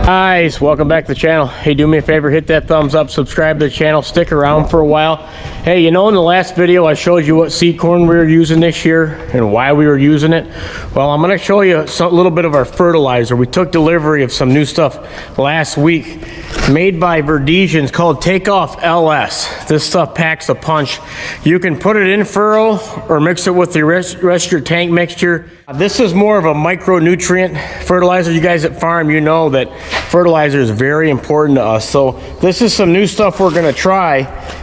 Guys, welcome back to the channel. Hey, do me a favor, hit that thumbs up, subscribe to the channel, stick around for a while. Hey, you know, in the last video I showed you what seed corn we were using this year and why we were using it. Well, I'm going to show you a little bit of our fertilizer. We took delivery of some new stuff last week made by Verdesians called Takeoff LS. This stuff packs a punch. You can put it in furrow or mix it with the rest of your tank mixture. This is more of a micronutrient fertilizer. You guys at farm, you know that fertilizer is very important to us. So this is some new stuff we're going to try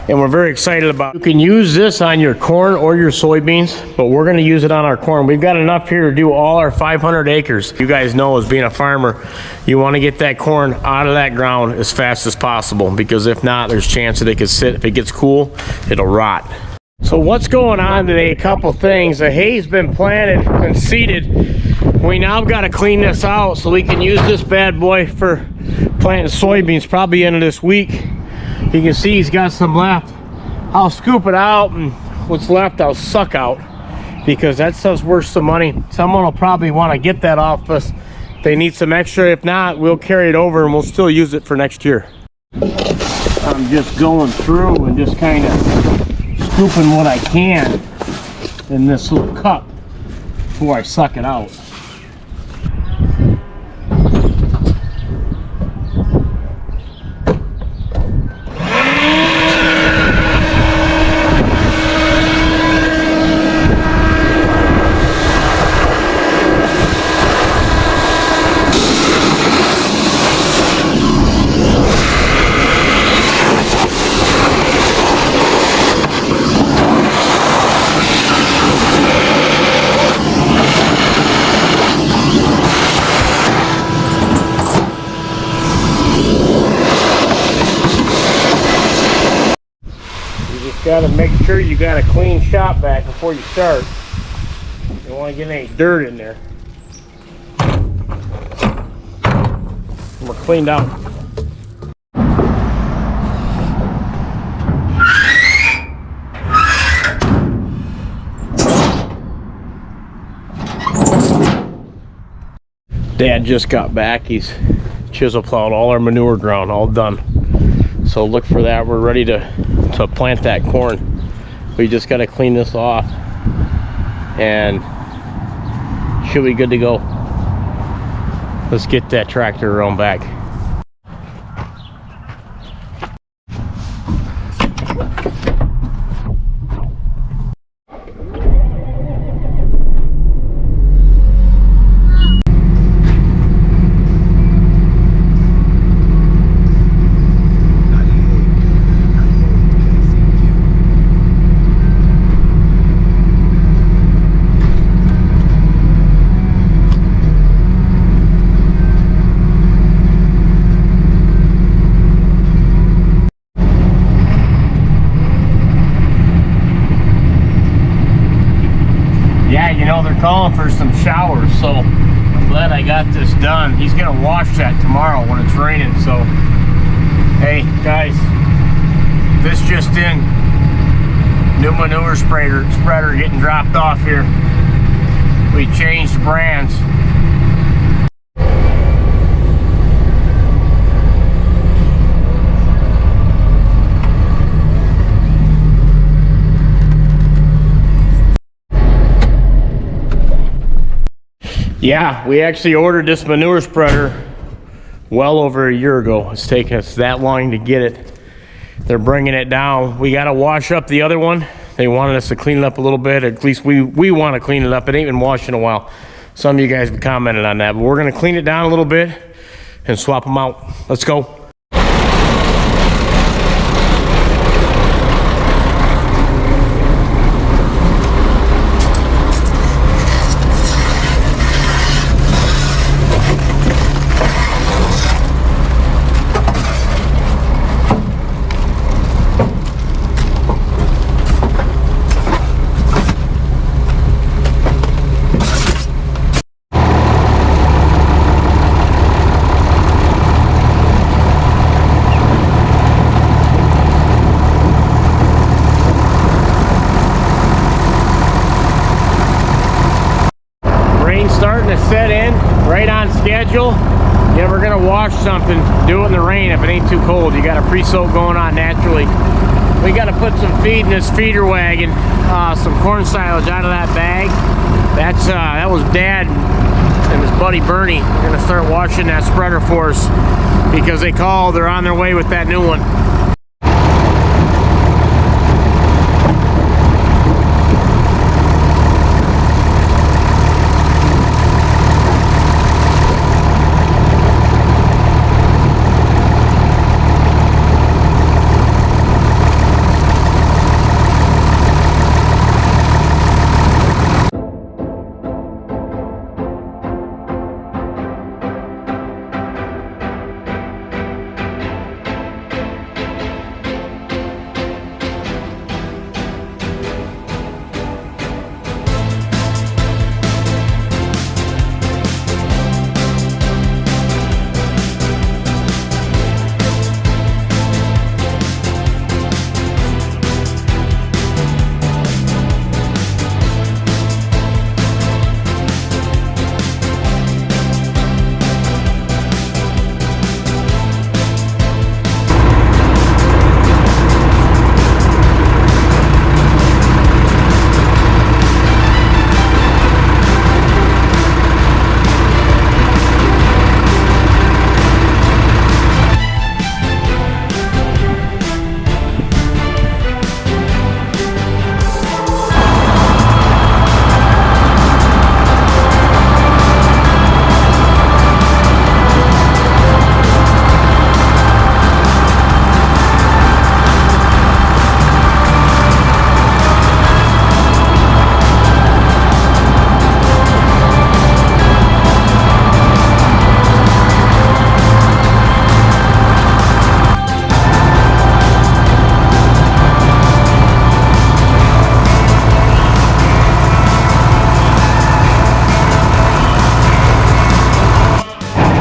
and we're very excited about. You can use this on your corn or your soybeans, but we're going to use it on our corn. We've got enough here to do all our 500 acres. You guys know, as being a farmer, you want to get that corn out of that ground as fast as possible, because if not, there's a chance that it could sit. If it gets cool, it'll rot. So what's going on today? A couple things. The hay's been planted and seeded. We now got to clean this out so we can use this bad boy for planting soybeans probably into this week. You can see he's got some left. I'll scoop it out, and what's left I'll suck out, because that stuff's worth some money. Someone will probably want to get that off us. They need some extra. If not, we'll carry it over and we'll still use it for next year. I'm just going through and just kind of scooping what I can in this little cup before I suck it out. Got to make sure you got a clean shop vac before you start. You don't want to get any dirt in there. And we're cleaned out. Dad just got back. He's chisel plowed all our manure ground, all done. So look for that. We're ready to plant that corn. We just got to clean this off and should be good to go. Let's get that tractor around back. They're calling for some showers, so I'm glad I got this done. He's gonna wash that tomorrow when it's raining. So hey guys, this just in, new manure spreader getting dropped off here. We changed brands. Yeah, we actually ordered this manure spreader well over a year ago. It's taken us that long to get it. They're bringing it down. We got to wash up the other one. They wanted us to clean it up a little bit. At least we want to clean it up. It ain't been washed in a while. Some of you guys have commented on that, but we're going to clean it down a little bit and swap them out. Let's go. not too cold. You got a pre-soak going on naturally. We got to put some feed in this feeder wagon, some corn silage out of that bag. That was Dad and his buddy Bernie. We're gonna start washing that spreader for us because they're on their way with that new one.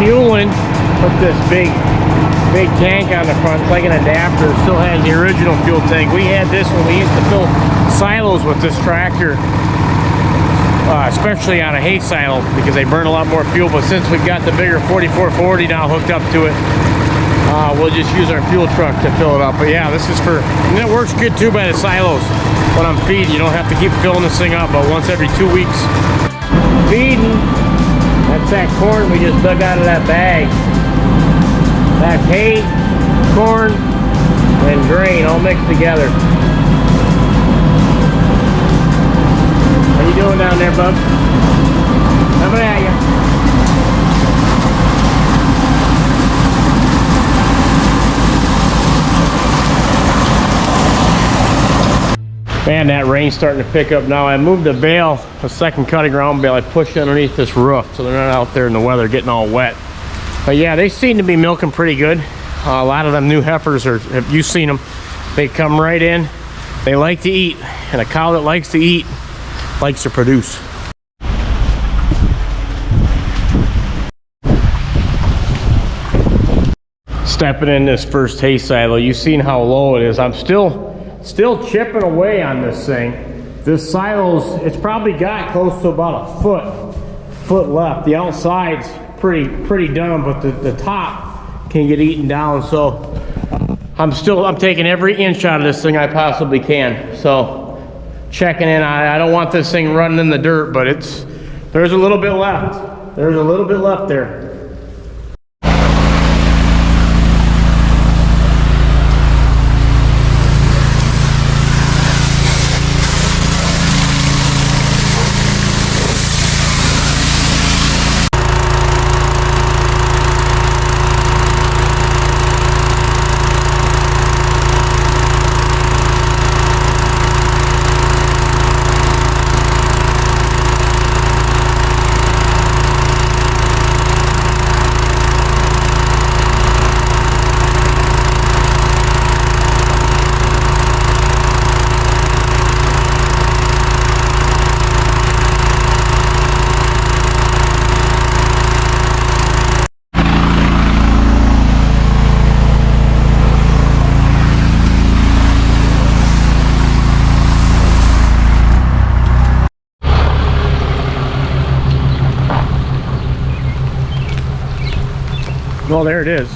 Fueling with this big tank on the front. It's like an adapter. It still has the original fuel tank. We had this when we used to fill silos with this tractor, especially on a hay silo because they burn a lot more fuel. But since we've got the bigger 4440 now hooked up to it, we'll just use our fuel truck to fill it up. But yeah, this is and it works good too by the silos. When I'm feeding, you don't have to keep filling this thing up, but once every 2 weeks. Feeding. That's that corn we just dug out of that bag. That's hay, corn, and grain all mixed together. How you doing down there, bub? Coming at you. Man, that rain's starting to pick up now. I moved the bale, a second cutting ground bale. I pushed underneath this roof so they're not out there in the weather getting all wet. But yeah, they seem to be milking pretty good. A lot of them new heifers, have you seen them? They come right in. They like to eat, and a cow that likes to eat likes to produce. Stepping in this first hay silo, you've seen how low it is. I'm still chipping away on this thing. This silo's, it's probably got close to about a foot left. The outside's pretty done, but the top can get eaten down. So I'm taking every inch out of this thing I possibly can. So checking in. I don't want this thing running in the dirt, but there's a little bit left. There's a little bit left there. Well, there it is.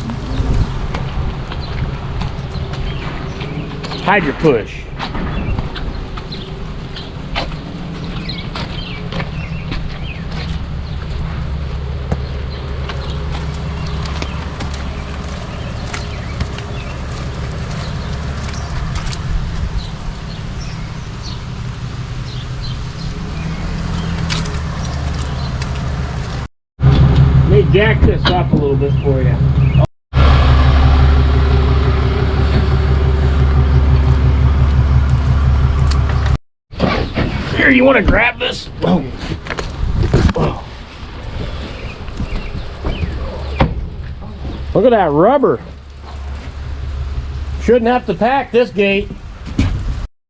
Hydro push. Let me jack this up a little bit for you. Here, you want to grab this? Oh. Oh. Look at that rubber. Shouldn't have to pack this gate.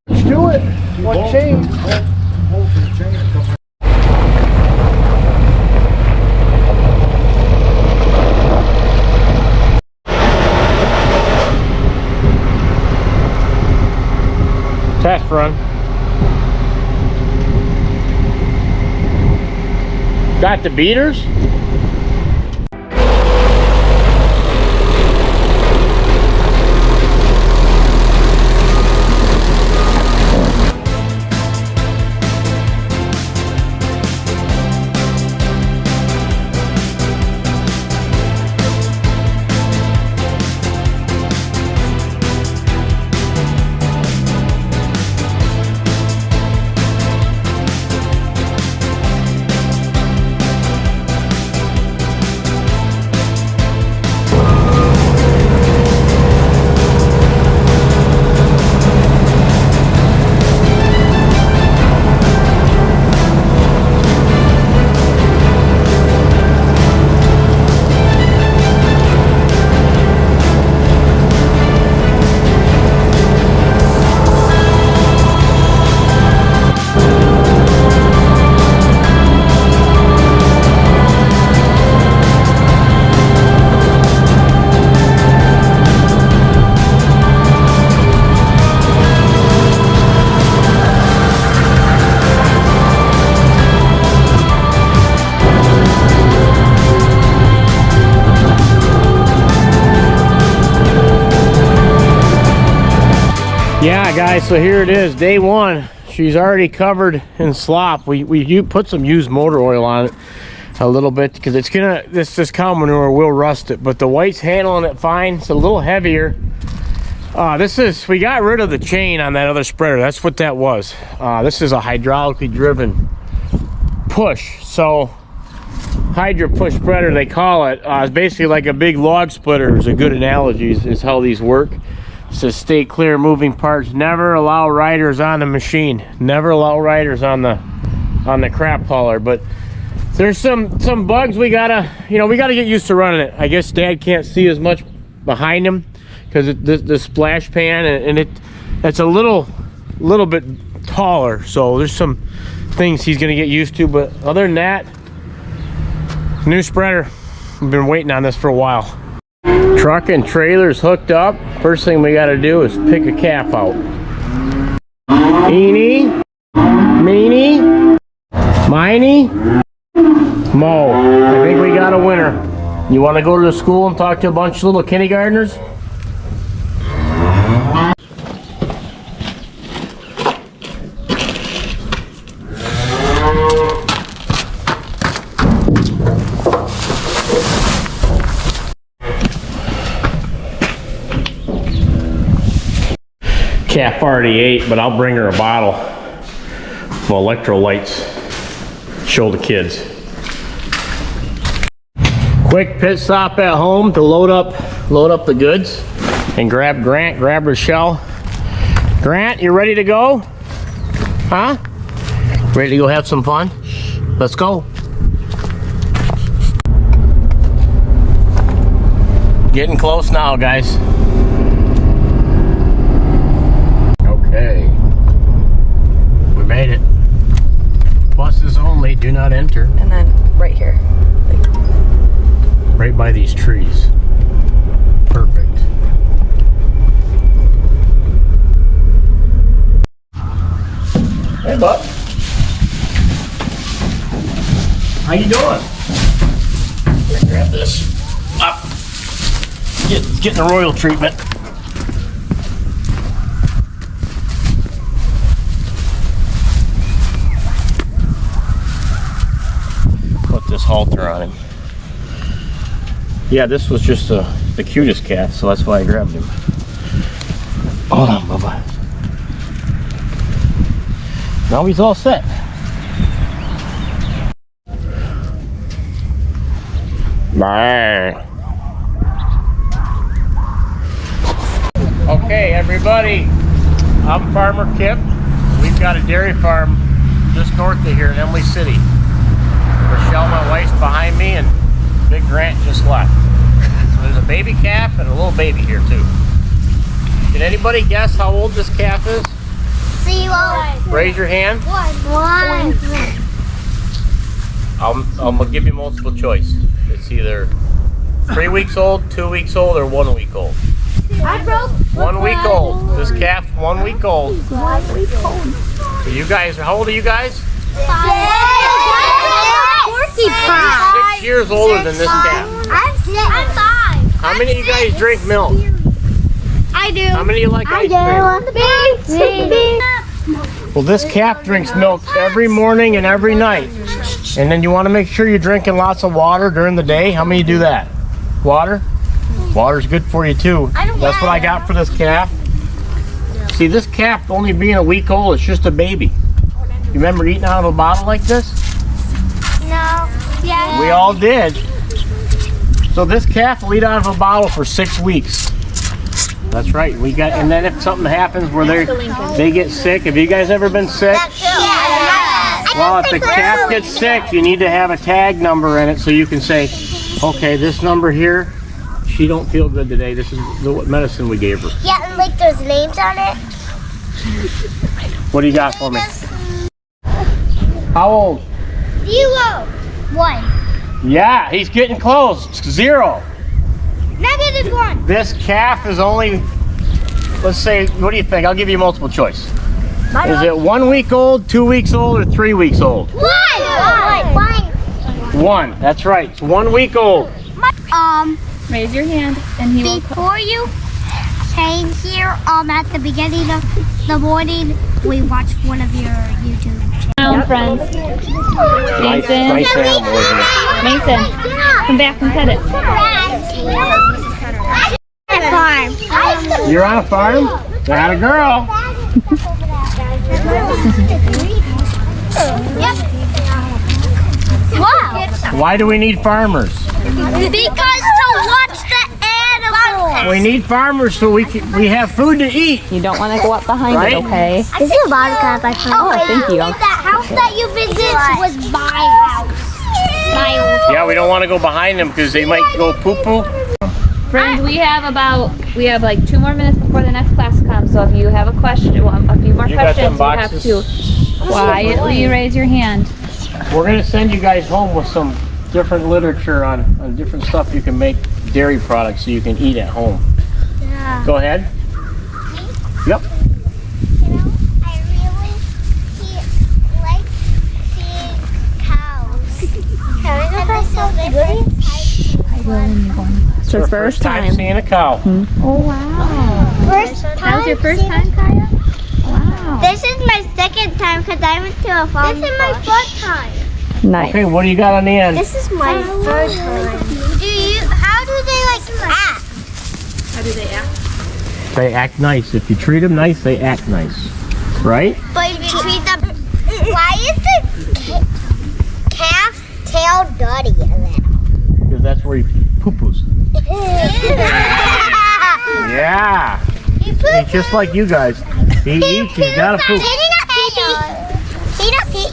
Let's do it. One chain. Test run. Got the beaters? Yeah, guys, so here it is, day one. She's already covered in slop. We put some used motor oil on it a little bit because it's gonna, this cow manure will rust it, but the white's handling it fine. It's a little heavier. We got rid of the chain on that other spreader. That's what that was. This is a hydraulically driven push. So hydro push spreader, they call it. It's basically like a big log splitter is a good analogy, is how these work. It says stay clear of moving parts. Never allow riders on the machine. Never allow riders on the crap hauler. But there's some bugs we gotta get used to running it. I guess Dad can't see as much behind him because the splash pan and it's a little bit taller. So there's some things he's gonna get used to. But other than that, new spreader. I've been waiting on this for a while. Truck and trailer's hooked up. First thing we got to do is pick a calf out. Eenie, meenie, miney, mo. I think we got a winner. You want to go to the school and talk to a bunch of little kindergartners? Calf already ate, but I'll bring her a bottle of electrolytes. Show the kids. Quick pit stop at home to load up the goods and grab Grant, grab Rochelle. Grant, you ready to go? Huh? Ready to go have some fun? Let's go. Getting close now, guys. Okay, we made it. Buses only, do not enter. And then right here. Right by these trees. Perfect. Hey, bud. How you doing? Here, grab this. Up. Getting the royal treatment. halter on him. Yeah, this was just the cutest calf, so that's why I grabbed him. Hold on, Bubba. Now he's all set. Bye. Okay, everybody, I'm Farmer Kip. We've got a dairy farm just north of here in Emily City. Rochelle, my wife's behind me, and Big Grant just left. So there's a baby calf and a little baby here too. Can anybody guess how old this calf is? 0. Raise your hand. 1. I'm gonna give you multiple choice. It's either 3 weeks old, 2 weeks old, or 1 week old. I broke 1 week old. This calf, 1 week old. 1 week old. So you guys, how old are you guys? 5. 6 years older than this calf. I'm 6. I'm 5. How many of you guys drink milk? I do. How many of you like ice cream? Well, this calf drinks milk every morning and every night. And then you want to make sure you're drinking lots of water during the day. How many do that? Water? Water's good for you too. That's what I got for this calf. See, this calf only being a week old, it's just a baby. You remember eating out of a bottle like this? No. Yeah. We all did. So this calf will eat out of a bottle for 6 weeks. That's right. We got, and then if something happens where they get sick, have you guys ever been sick? Well, if the calf gets sick, you need to have a tag number in it so you can say, okay, this number here, she don't feel good today. This is the medicine we gave her. Yeah, and like there's names on it. What do you got for me? How old? 0. 1. Yeah, he's getting close. -0. -1. This calf is only, let's say, what do you think? I'll give you multiple choice. Is it 1 week old, 2 weeks old, or 3 weeks old? 1. 1. That's right. It's 1 week old. Raise your hand and he will. Before you came here, at the beginning of the morning, we watched one of your YouTube channels. Down, friends. Nice animal, isn't it? Mason, come back and pet it. Farm. You're on a farm? That a girl. Wow. Why do we need farmers? Because to watch the animals. We need farmers so we have food to eat. You don't want to go up behind Right? it, okay? This is a lot of crap I found. Oh, thank you. That house that you visited was my house. My old. Yeah, we don't want to go behind them because they might go poo-poo. Friends, we have like 2 more minutes before the next class comes. So if you have a question, a few more You got them questions, you have boxes? to quietly raise your hand. We're going to send you guys home with some different literature on different stuff you can make dairy products so you can eat at home. Yeah. Go ahead. Yep. I really like seeing cows. It's your first time. Seeing a cow. Oh wow. First time. That was your first time, Kaya? Wow. This is my second time because I went to a farm. This is my first time. Nice. Okay, what do you got on the end? This is my third time. How do they act? How do they act? They act nice. If you treat them nice, they act nice. Right? But if you treat them, why is the calf's tail dirty? Because that's where he poo-poos. Yeah. He's just like you guys. He eats, he's got to poop. He not pee. He not pee.